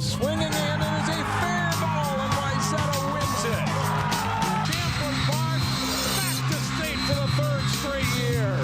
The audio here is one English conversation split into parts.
swinging in, and it's a fair ball, and Wayzata wins it. Champlin Park back to state for the third straight year.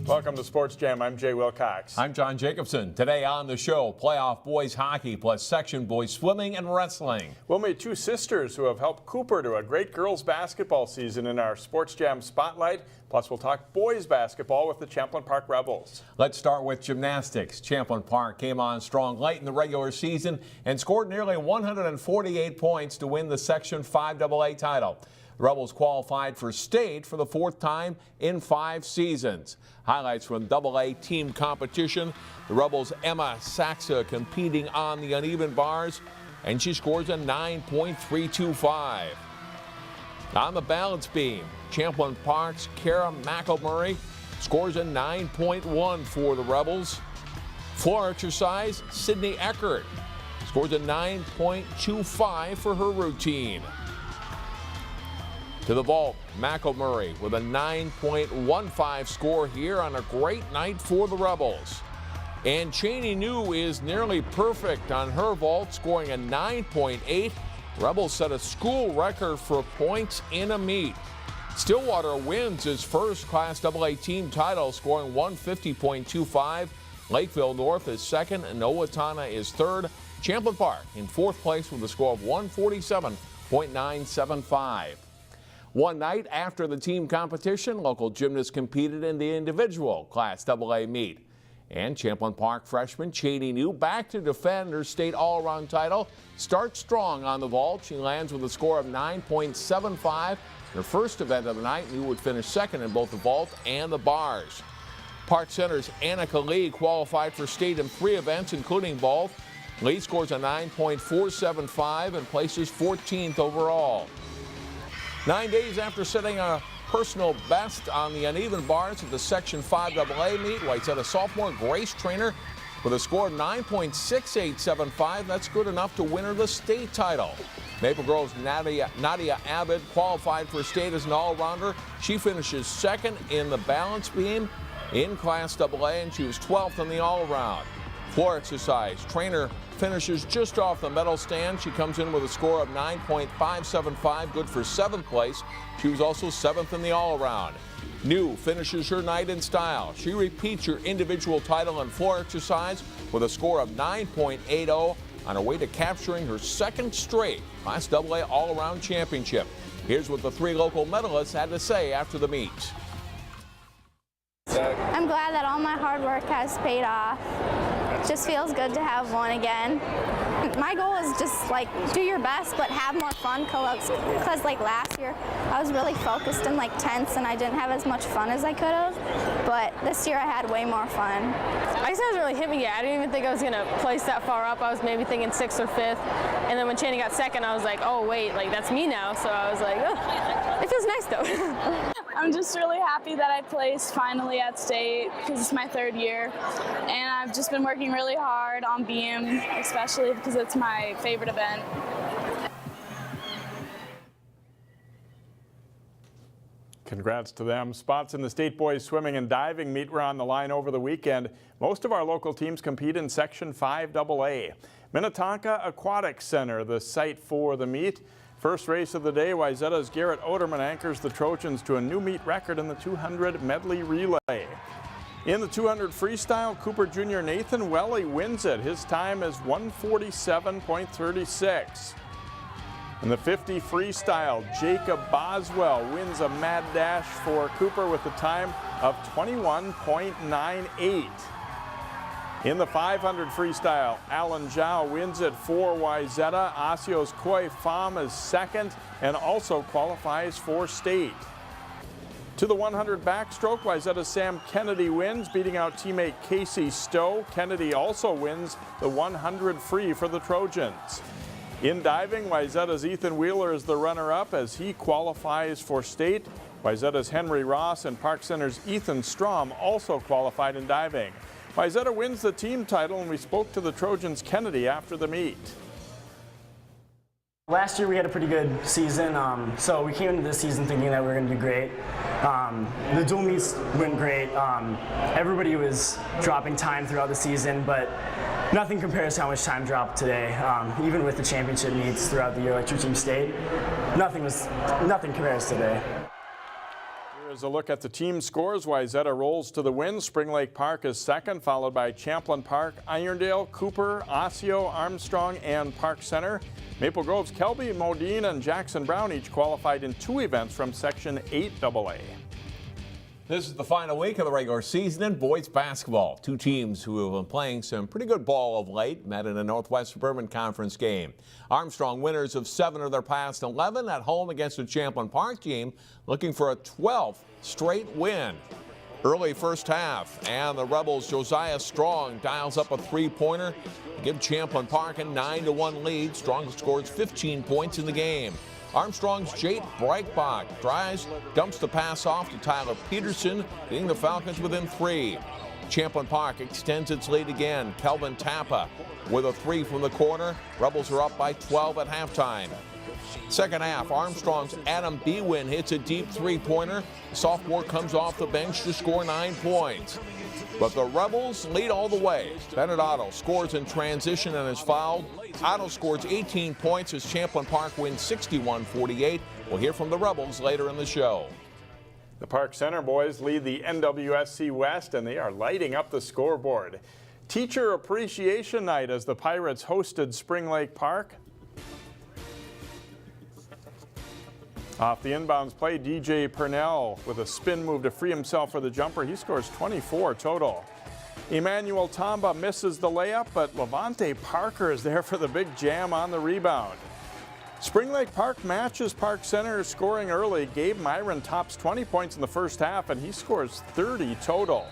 Welcome to Sports Jam. I'm Jay Wilcox. I'm John Jacobson. Today on the show, playoff boys hockey plus section boys swimming and wrestling. We'll meet two sisters who have helped Cooper to a great girls basketball season in our Sports Jam Spotlight. Plus, we'll talk boys basketball with the Champlin Park Rebels. Let's start with gymnastics. Champlin Park came on strong late in the regular season and scored nearly 148 points to win the Section 5AA title. The Rebels qualified for state for the fourth time in 5 seasons. Highlights from AA team competition. The Rebels' Emma Saxa competing on the uneven bars, and she scores a 9.325. On the balance beam, Champlin Park's Kara McElmurray scores a 9.1 for the Rebels. Floor exercise, Sydney Eckert scores a 9.25 for her routine. To the vault, McElmurray with a 9.15 score here on a great night for the Rebels. And Cheney New is nearly perfect on her vault, scoring a 9.8. Rebels set a school record for points in a meet. Stillwater wins his first Class AA team title, scoring 150.25. Lakeville North is second, and Owatonna is third. Champlin Park in fourth place with a score of 147.975. One night after the team competition, local gymnasts competed in the individual Class AA meet. And Champlin Park freshman Cheney New, back to defend her state all-around title, starts strong on the vault. She lands with a score of 9.75. Her first event of the night, New would finish second in both the vault and the bars. Park Center's Annika Lee qualified for state in 3 events, including vault. Lee scores a 9.475 and places 14th overall. 9 days after setting a personal best on the uneven bars at the Section 5AA meet, Wayzata sophomore Grace Trainer with a score of 9.6875. That's good enough to win her the state title. Maple Grove's Nadia Abbott qualified for state as an all-rounder. She finishes second in the balance beam in Class AA, and she was 12th in the all-around. Floor exercise, Trainer finishes just off the medal stand. She comes in with a score of 9.575, good for 7th place. She was also 7th in the all-around. New finishes her night in style. She repeats her individual title in floor exercise with a score of 9.80 on her way to capturing her 2nd straight Class AA all-around championship. Here's what the 3 local medalists had to say after the meet. I'm glad that all my hard work has paid off. It just feels good to have won again. My goal is just like do your best but have more fun, because like last year I was really focused and like tense and I didn't have as much fun as I could have, but this year I had way more fun. I guess I was really hitting it. I didn't even think I was going to place that far up. I was maybe thinking 6th or 5th, and then when Cheney got second I was like, oh wait, like that's me now, so I was like, oh, it feels nice though. I'm just really happy that I placed finally at state because it's my 3rd year, and I've just been working really hard on beam, especially because it's my favorite event. Congrats to them. Spots in the state boys swimming and diving meet were on the line over the weekend. Most of our local teams compete in Section 5AA. Minnetonka Aquatic Center, the site for the meet. First race of the day, Wayzata's Garrett Oderman anchors the Trojans to a new meet record in the 200 medley relay. In the 200 freestyle, Cooper Jr. Nathan Welly wins it. His time is 147.36. In the 50 freestyle, Jacob Boswell wins a mad dash for Cooper with a time of 21.98. In the 500 freestyle, Alan Zhao wins it for Wayzata. Osseo's Koi Pham is second and also qualifies for state. To the 100 backstroke, Wayzata's Sam Kennedy wins, beating out teammate Casey Stowe. Kennedy also wins the 100 free for the Trojans. In diving, Wayzata's Ethan Wheeler is the runner-up as he qualifies for state. Wayzata's Henry Ross and Park Center's Ethan Strom also qualified in diving. Wayzata wins the team title, and we spoke to the Trojans' Kennedy after the meet. Last year we had a pretty good season, so we came into this season thinking that we were going to do great. The dual meets went great. Everybody was dropping time throughout the season, but nothing compares to how much time dropped today. Even with the championship meets throughout the year, like True Team State, nothing compares today. Here's a look at the team scores. Wayzata rolls to the win. Spring Lake Park is second, followed by Champlin Park, Irondale, Cooper, Osseo, Armstrong, and Park Center. Maple Grove's Kelby, Modine, and Jackson Brown each qualified in 2 events from Section 8AA. This is the final week of the regular season in boys basketball. 2 teams who have been playing some pretty good ball of late met in a Northwest Suburban Conference game. Armstrong, winners of 7 of their past 11 at home against the Champlin Park team, looking for a 12th straight win. Early first half, and the Rebels' Josiah Strong dials up a 3-pointer to give Champlin Park a 9-1 lead. Strong scores 15 points in the game. Armstrong's Jake Breck drives, dumps the pass off to Tyler Peterson, getting the Falcons within 3. Champlin Park extends its lead again. Kelvin Tappa with a 3 from the corner. Rebels are up by 12 at halftime. Second half, Armstrong's Adam Bewin hits a deep 3-pointer. The sophomore comes off the bench to score 9 points. But the Rebels lead all the way. Bennett Otto scores in transition and is fouled. Otto scores 18 points as Champlin Park wins 61-48. We'll hear from the Rebels later in the show. The Park Center boys lead the NWSC West, and they are lighting up the scoreboard. Teacher Appreciation Night as the Pirates hosted Spring Lake Park. Off the inbounds play, DJ Purnell with a spin move to free himself for the jumper. He scores 24 total. Emmanuel Tamba misses the layup, but Levante Parker is there for the big jam on the rebound. Spring Lake Park matches Park Center scoring early. Gabe Myron tops 20 points in the first half, and he scores 30 total.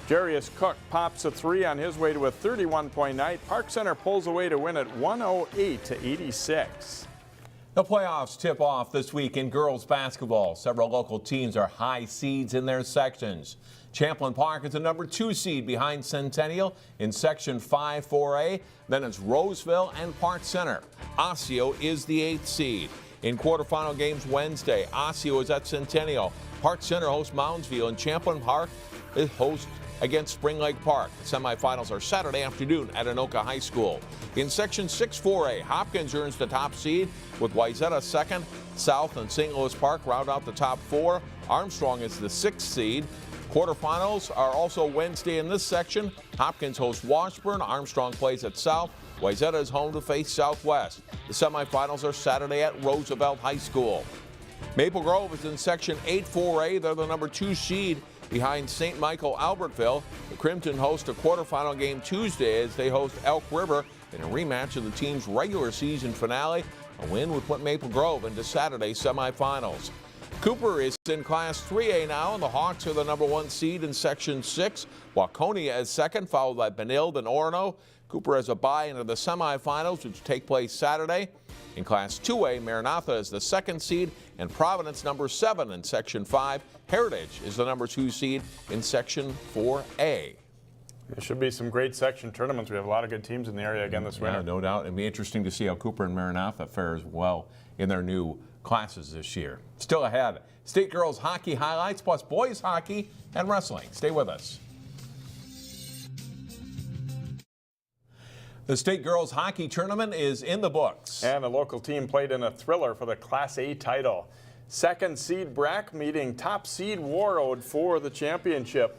Jarius Cook pops a 3 on his way to a 31-point night. Park Center pulls away to win at 108-86. The playoffs tip off this week in girls basketball. Several local teams are high seeds in their sections. Champlin Park is the number 2 seed behind Centennial in Section 5-4A. Then it's Roseville and Park Center. Osseo is the 8th seed. In quarterfinal games Wednesday, Osseo is at Centennial. Park Center hosts Moundsville, and Champlin Park is host against Spring Lake Park. The semifinals are Saturday afternoon at Anoka High School. In Section 6-4A, Hopkins earns the top seed with Wayzata second. South and St. Louis Park round out the top 4. Armstrong is the 6th seed. Quarterfinals are also Wednesday in this section. Hopkins hosts Washburn. Armstrong plays at South. Wayzata is home to face Southwest. The semifinals are Saturday at Roosevelt High School. Maple Grove is in Section 8-4A. They're the number 2 seed behind St. Michael Albertville. The Crimson host a quarterfinal game Tuesday as they host Elk River in a rematch of the team's regular season finale. A win would put Maple Grove into Saturday's semifinals. Cooper is in Class 3A now, and the Hawks are the number 1 seed in Section 6. Waconia is second, followed by Benilde and Orono. Cooper has a bye into the semifinals, which take place Saturday. In Class 2A, Maranatha is the 2nd seed, and Providence number 7 in Section 5. Heritage is the number 2 seed in Section 4A. There should be some great section tournaments. We have a lot of good teams in the area again this winter. Yeah, no doubt. It'd be interesting to see how Cooper and Maranatha fare as well in their new classes this year. Still ahead, state girls hockey highlights, plus boys hockey and wrestling. Stay with us. The state girls hockey tournament is in the books. And the local team played in a thriller for the Class A title. 2nd seed Breck meeting top seed Warroad for the championship.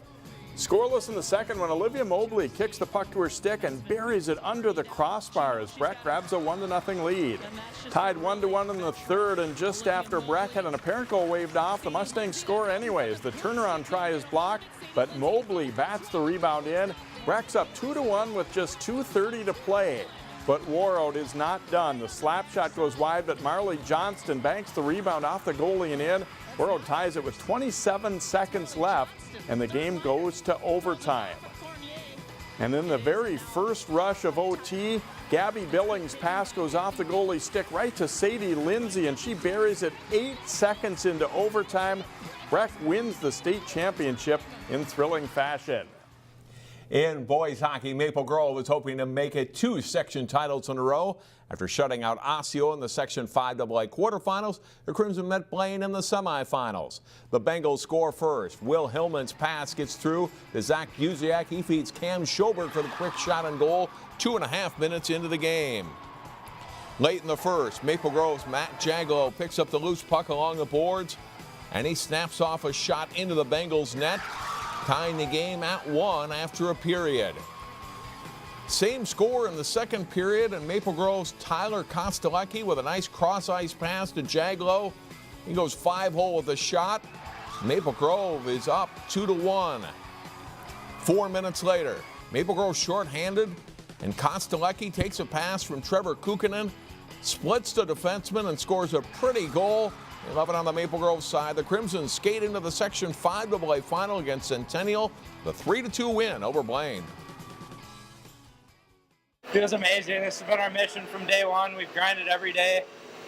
Scoreless in the second when Olivia Mobley kicks the puck to her stick and buries it under the crossbar as Breck grabs a 1-0 lead. Tied 1-1 in the third, and just after Breck had an apparent goal waved off, the Mustangs score anyways. The turnaround try is blocked, but Mobley bats the rebound in. Breck's up 2-1 with just 2:30 to play. But Warroad is not done. The slap shot goes wide, but Marley Johnston banks the rebound off the goalie and in. Warroad ties it with 27 seconds left, and the game goes to overtime. And in the very first rush of OT, Gabby Billings' pass goes off the goalie's stick right to Sadie Lindsay, and she buries it 8 seconds into overtime. Breck wins the state championship in thrilling fashion. In boys hockey, Maple Grove is hoping to make it 2 section titles in a row. After shutting out Osseo in the Section 5 AA quarterfinals, the Crimson met Blaine in the semifinals. The Bengals score first. Will Hillman's pass gets through to Zach Buziak. He feeds Cam Schoberg for the quick shot on goal 2.5 minutes into the game. Late in the first, Maple Grove's Matt Jaglow picks up the loose puck along the boards, and he snaps off a shot into the Bengals net, tying the game at 1 after a period. Same score in the second period, and Maple Grove's Tyler Kostelecki with a nice cross-ice pass to Jaglow. He goes 5-hole with a shot. Maple Grove is up 2-1. 4 minutes later, Maple Grove shorthanded, and Kostelecki takes a pass from Trevor Kukkonen, splits the defenseman, and scores a pretty goal. 11 on the Maple Grove side. The Crimson skate into the Section 5 AA final against Centennial. The 3-2 win over Blaine. Feels amazing. This has been our mission from day one. We've grinded every day,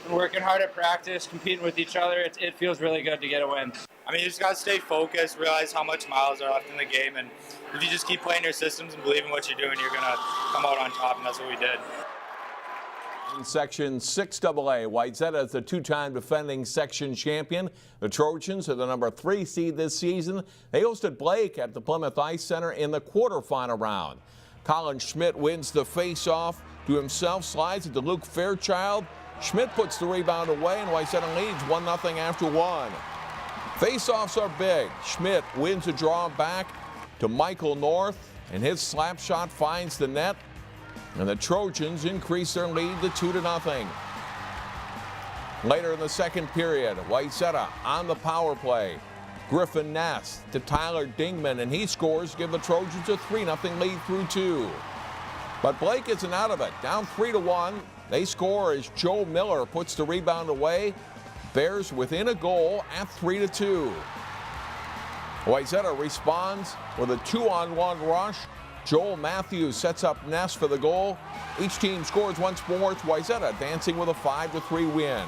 been working hard at practice, competing with each other. It feels really good to get a win. I mean, you just got to stay focused, realize how much miles are left in the game, and if you just keep playing your systems and believe in what you're doing, you're going to come out on top, and that's what we did. In Section 6 AA, Wayzata is the 2-time defending section champion. The Trojans are the number 3 seed this season. They hosted Blake at the Plymouth Ice Center in the quarterfinal round. Colin Schmidt wins the face-off to himself, slides it to Luke Fairchild. Schmidt puts the rebound away, and Wayzata leads 1-0 after 1. Face-offs are big. Schmidt wins a draw back to Michael North, and his slap shot finds the net, and the Trojans increase their lead to 2-0. Later in the second period, Wayzata on the power play. Griffin Ness to Tyler Dingman, and he scores to give the Trojans a 3-0 lead through 2. But Blake isn't out of it. Down 3-1. They score as Joe Miller puts the rebound away. Bears within a goal at 3-2. Wayzata responds with a 2-on-1 rush. Joel Matthews sets up Ness for the goal. Each team scores once more. It's Wayzata advancing with a 5-3 win.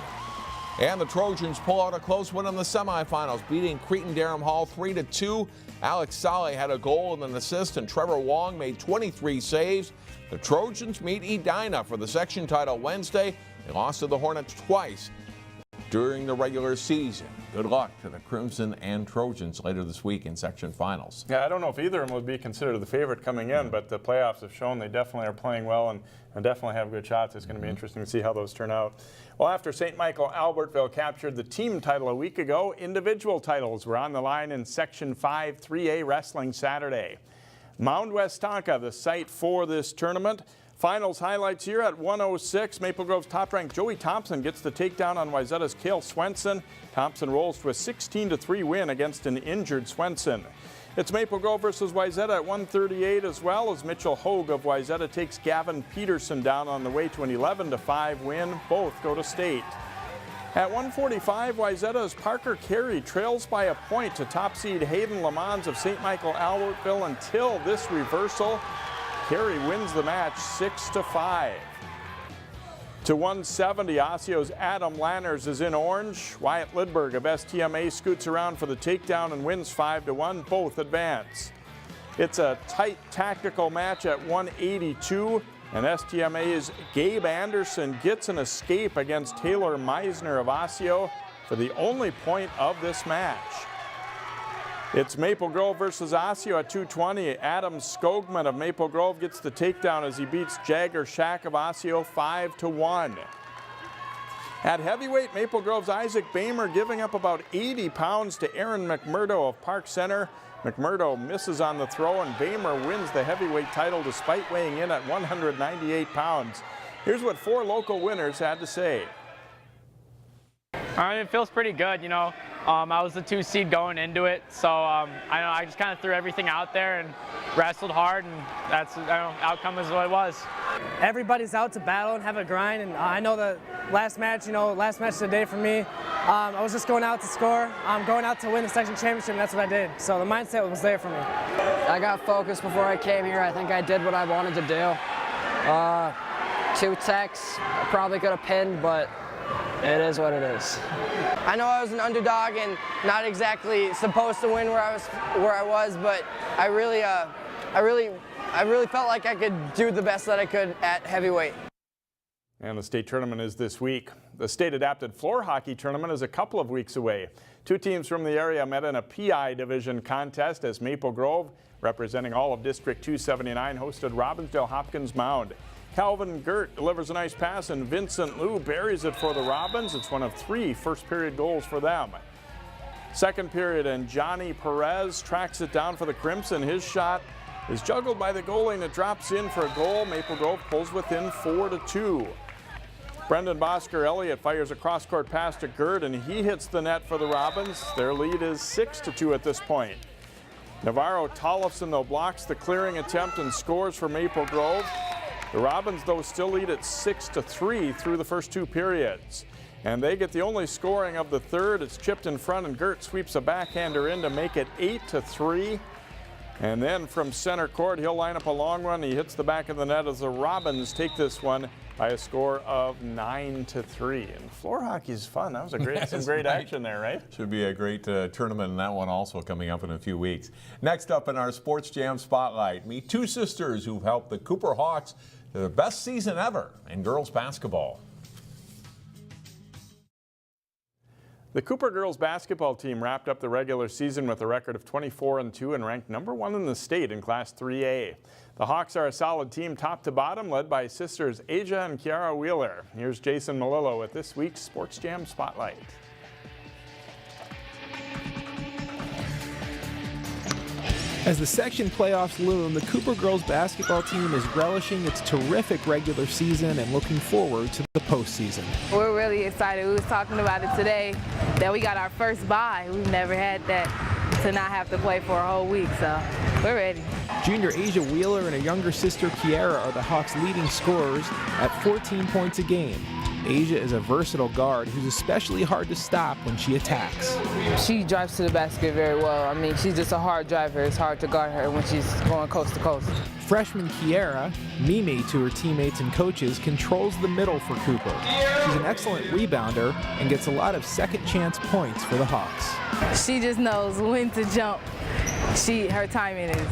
And the Trojans pull out a close win in the semifinals, beating Cretin-Derham Hall 3-2. Alex Saleh had a goal and an assist, and Trevor Wong made 23 saves. The Trojans meet Edina for the section title Wednesday. They lost to the Hornets twice during the regular season. Good luck to the Crimson and Trojans later this week in section finals. Yeah, I don't know if either of them would be considered the favorite coming in, but the playoffs have shown they definitely are playing well and definitely have good shots. It's going to be interesting to see how those turn out. Well, after St. Michael Albertville captured the team title a week ago, individual titles were on the line in Section 5 3A Wrestling Saturday. Mound West Tonka, the site for this tournament. Finals highlights here at 106. Maple Grove's top-ranked Joey Thompson gets the takedown on Wayzata's Cale Swenson. Thompson rolls to a 16-3 win against an injured Swenson. It's Maple Grove versus Wayzata at 138, as well as Mitchell Hogue of Wayzata takes Gavin Peterson down on the way to an 11-5 win. Both go to state. At 145, Wayzata's Parker Carey trails by a point to top seed Hayden Lamons of St. Michael Albertville until this reversal. Carey wins the match 6-5. To 170, Osseo's Adam Lanners is in orange. Wyatt Lidberg of STMA scoots around for the takedown and wins 5-1. Both advance. It's a tight tactical match at 182, and STMA's Gabe Anderson gets an escape against Taylor Meisner of Osseo for the only point of this match. It's Maple Grove versus Osseo at 220. Adam Skogman of Maple Grove gets the takedown as he beats Jagger Shack of Osseo 5-1. At heavyweight, Maple Grove's Isaac Bamer giving up about 80 pounds to Aaron McMurdo of Park Center. McMurdo misses on the throw, and Bamer wins the heavyweight title despite weighing in at 198 pounds. Here's what 4 local winners had to say. It feels pretty good, you know. I was the 2 seed going into it, so I just kind of threw everything out there and wrestled hard, and that's outcome is what it was. Everybody's out to battle and have a grind, and I know the last match of the day for me, I was just going out to score. I'm going out to win the section championship, and that's what I did. So the mindset was there for me. I got focused before I came here. I think I did what I wanted to do. 2 techs, I probably could have pinned, but it is what it is. I know I was an underdog and not exactly supposed to win where I was, but I I really felt like I could do the best that I could at heavyweight. And the state tournament is this week. The state adapted floor hockey tournament is a couple of weeks away. Two teams from the area met in a PI division contest as Maple Grove, representing all of District 279, hosted Robbinsdale Hopkins Mound. Calvin Gert delivers a nice pass and Vincent Liu buries it for the Robins. It's one of 3 first period goals for them. Second period, and Johnny Perez tracks it down for the Crimson. His shot is juggled by the goalie and it drops in for a goal. Maple Grove pulls within 4-2. Brendan Bosker Elliott fires a cross-court pass to Gert and he hits the net for the Robins. Their lead is 6-2 at this point. Navarro Tollefson, though, blocks the clearing attempt and scores for Maple Grove. The Robins, though, still lead at 6-3 through the first 2 periods. And they get the only scoring of the third. It's chipped in front and Gert sweeps a backhander in to make it 8-3. And then from center court, he'll line up a long run. He hits the back of the net as the Robins take this one by a score of 9-3. And floor hockey is fun. That was some great action there, right? Should be a great tournament, and that one also coming up in a few weeks. Next up in our Sports Jam Spotlight, meet 2 sisters who've helped the Cooper Hawks to their best season ever in girls basketball. The Cooper girls basketball team wrapped up the regular season with a record of 24-2 and ranked #1 in the state in Class 3A. The Hawks are a solid team top to bottom, led by sisters Aja and Kierra Wheeler. Here's Jason Melillo with this week's Sports Jam Spotlight. As the section playoffs loom, the Cooper girls basketball team is relishing its terrific regular season and looking forward to the postseason. We're really excited. We was talking about it today that we got our first bye. We've never had that, to not have to play for a whole week, so we're ready. Junior Aja Wheeler and her younger sister Kierra are the Hawks' leading scorers at 14 points a game. Aja is a versatile guard who's especially hard to stop when she attacks. She drives to the basket very well. I mean, she's just a hard driver. It's hard to guard her when she's going coast to coast. Freshman Kierra, Mimi to her teammates and coaches, controls the middle for Cooper. She's an excellent rebounder and gets a lot of second chance points for the Hawks. She just knows when to jump. Her timing is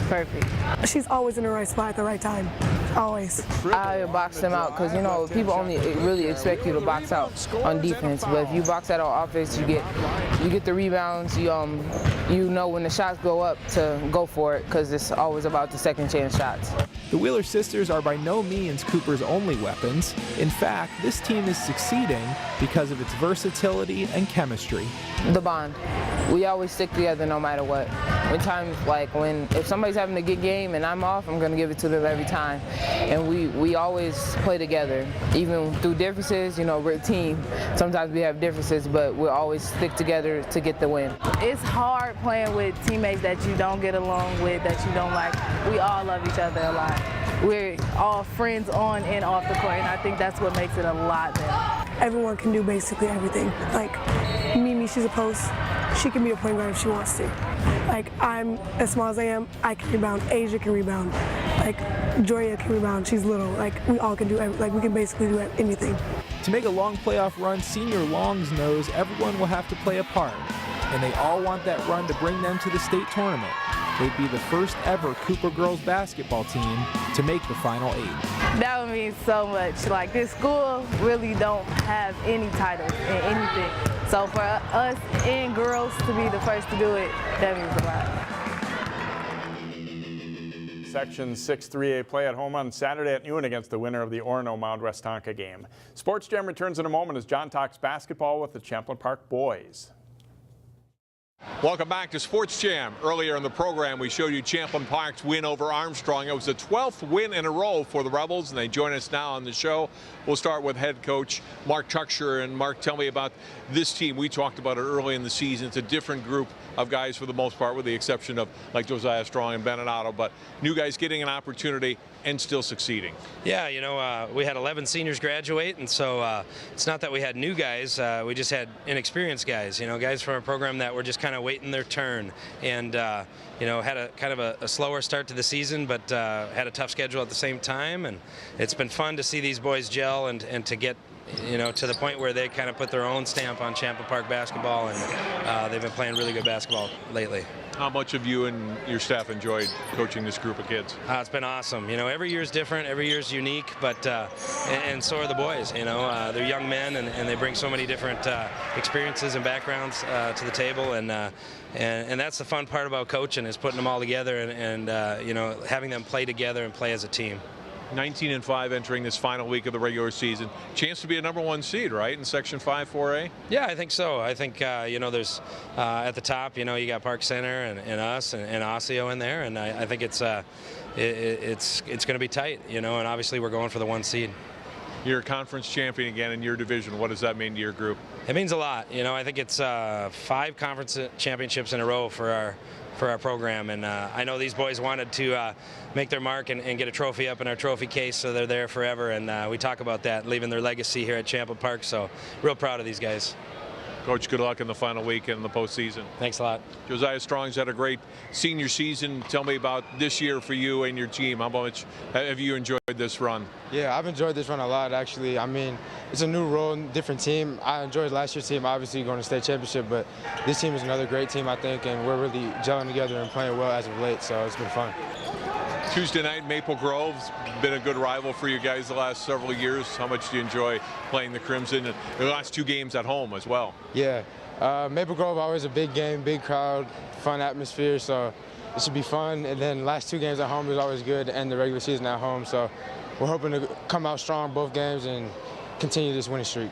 perfect. She's always in the right spot at the right time. Always. I box them out because, you know, people only really expect you to box out on defense, but if you box out on offense, you get the rebounds. You know when the shots go up to go for it because it's always about the second chance shots. The Wheeler sisters are by no means Cooper's only weapons. In fact, this team is succeeding because of its versatility and chemistry. The bond. We always stick together no matter what. If somebody's having a good game and I'm off, I'm going to give it to them every time. And we always play together, even through differences. You know, we're a team. Sometimes we have differences, but we'll always stick together to get the win. It's hard playing with teammates that you don't get along with, that you don't like. We all love each other a lot. We're all friends on and off the court, and I think that's what makes it a lot better. Everyone can do basically everything. Like Mimi, she's a post. She can be a point guard if she wants to. Like, I'm as small as I am, I can rebound. Aja can rebound. Like, Joya can rebound. She's little. Like, we all can do we can basically do anything. To make a long playoff run, Senior Longs knows everyone will have to play a part, and they all want that run to bring them to the state tournament. They'd be the first ever Cooper girls basketball team to make the Final 8. That would mean so much. Like, this school really don't have any titles in anything. So for us and girls to be the first to do it, that means a lot. Section 6-3A play at home on Saturday at noon against the winner of the Orono Mount West Tonka game. Sports Jam returns in a moment as John talks basketball with the Champlin Park boys. Welcome back to Sports Jam. Earlier in the program, we showed you Champlin Park's win over Armstrong. It was the 12th win in a row for the Rebels, and they join us now on the show. We'll start with head coach Mark Tuchscherer. And Mark, tell me about this team. We talked about it early in the season. It's a different group of guys for the most part, with the exception of like Josiah Strong and Beninato, but new guys getting an opportunity and still succeeding. Yeah, you know, we had 11 seniors graduate, and so it's not that we had new guys, we just had inexperienced guys, you know, guys from a program that were just kind of waiting their turn, and you know, had a kind of a slower start to the season, but had a tough schedule at the same time, and it's been fun to see these boys gel and to get, you know, to the point where they kind of put their own stamp on Champlin Park basketball, and they've been playing really good basketball lately. How much have you and your staff enjoyed coaching this group of kids? It's been awesome. You know, every year's different, every year's unique, but and so are the boys. You know, they're young men, and they bring so many different experiences and backgrounds to the table, and that's the fun part about coaching, is putting them all together and you know, having them play together and play as a team. 19-5 entering this final week of the regular season. Chance to be a #1 seed, right, in Section 5 4A? Yeah, I think so. I think, you know, there's at the top, you know, you got Park Center and us and Osseo in there, and I think it's going to be tight, you know, and obviously we're going for the 1 seed. You're a conference champion again in your division. What does that mean to your group? It means a lot. You know, I think it's 5 conference championships in a row for our program, and I know these boys wanted to make their mark and get a trophy up in our trophy case, so they're there forever, and we talk about that, leaving their legacy here at Champlin Park, so real proud of these guys. Coach, good luck in the final week and in the postseason. Thanks a lot. Josiah Strong's had a great senior season. Tell me about this year for you and your team. How much have you enjoyed this run? Yeah, I've enjoyed this run a lot, actually. I mean, it's a new role, different team. I enjoyed last year's team, obviously going to state championship, but this team is another great team, I think, and we're really gelling together and playing well as of late, so it's been fun. Tuesday night, Maple Grove's been a good rival for you guys the last several years. How much do you enjoy playing the Crimson, and the last 2 games at home as well? Yeah, Maple Grove, always a big game, big crowd, fun atmosphere, so it should be fun. And then last 2 games at home is always good to end the regular season at home, so we're hoping to come out strong both games and continue this winning streak.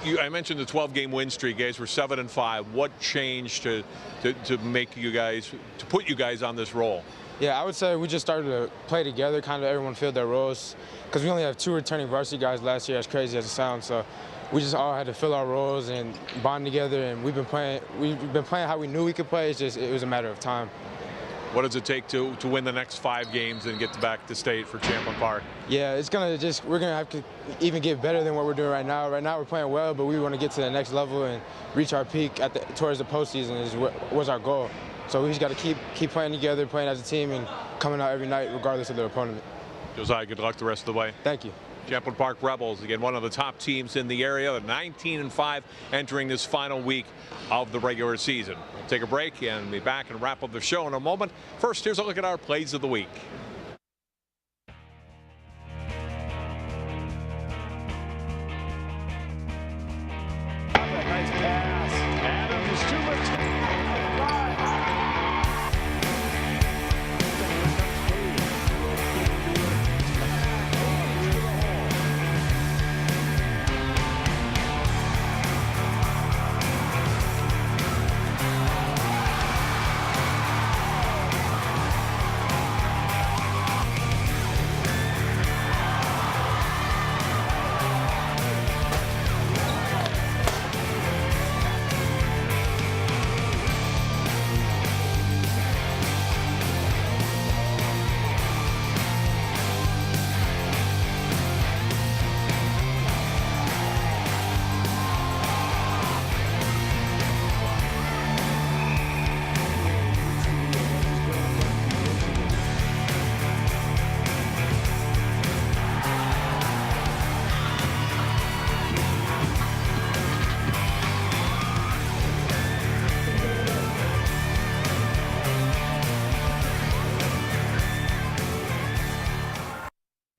I mentioned the 12-game win streak. Guys were 7-5. What changed to make you guys, to put you guys on this roll? Yeah, I would say we just started to play together, kind of everyone filled their roles, because we only have 2 returning varsity guys last year, as crazy as it sounds, so we just all had to fill our roles and bond together, and we've been playing how we knew we could play. It was a matter of time. What does it take to win the next 5 games and get back to state for Champlin Park? Yeah, we're gonna have to even get better than what we're doing right now. Right now we're playing well, but we want to get to the next level and reach our peak towards the postseason was our goal. So we just got to keep playing together, playing as a team, and coming out every night regardless of their opponent. Josiah, good luck the rest of the way. Thank you. Champlin Park Rebels, again, one of the top teams in the area. They're 19-5 entering this final week of the regular season. We'll take a break and be back and wrap up the show in a moment. First, here's a look at our plays of the week. Nice pass. Adams to return.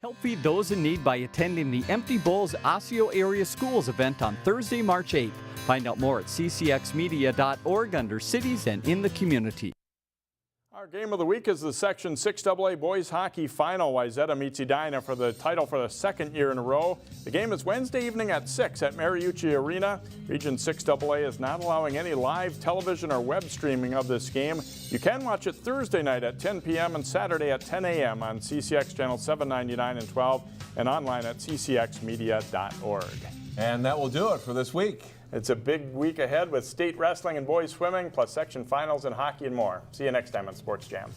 Help feed those in need by attending the Empty Bowls Osseo Area Schools event on Thursday, March 8th. Find out more at ccxmedia.org under Cities and in the Community. Our game of the week is the Section 6AA Boys Hockey Final. Wayzata meets Edina for the title for the 2nd year in a row. The game is Wednesday evening at 6 at Mariucci Arena. Region 6AA is not allowing any live television or web streaming of this game. You can watch it Thursday night at 10 p.m. and Saturday at 10 a.m. on CCX Channel 799 and 12 and online at ccxmedia.org. And that will do it for this week. It's a big week ahead with state wrestling and boys swimming, plus section finals in hockey and more. See you next time on Sports Jam.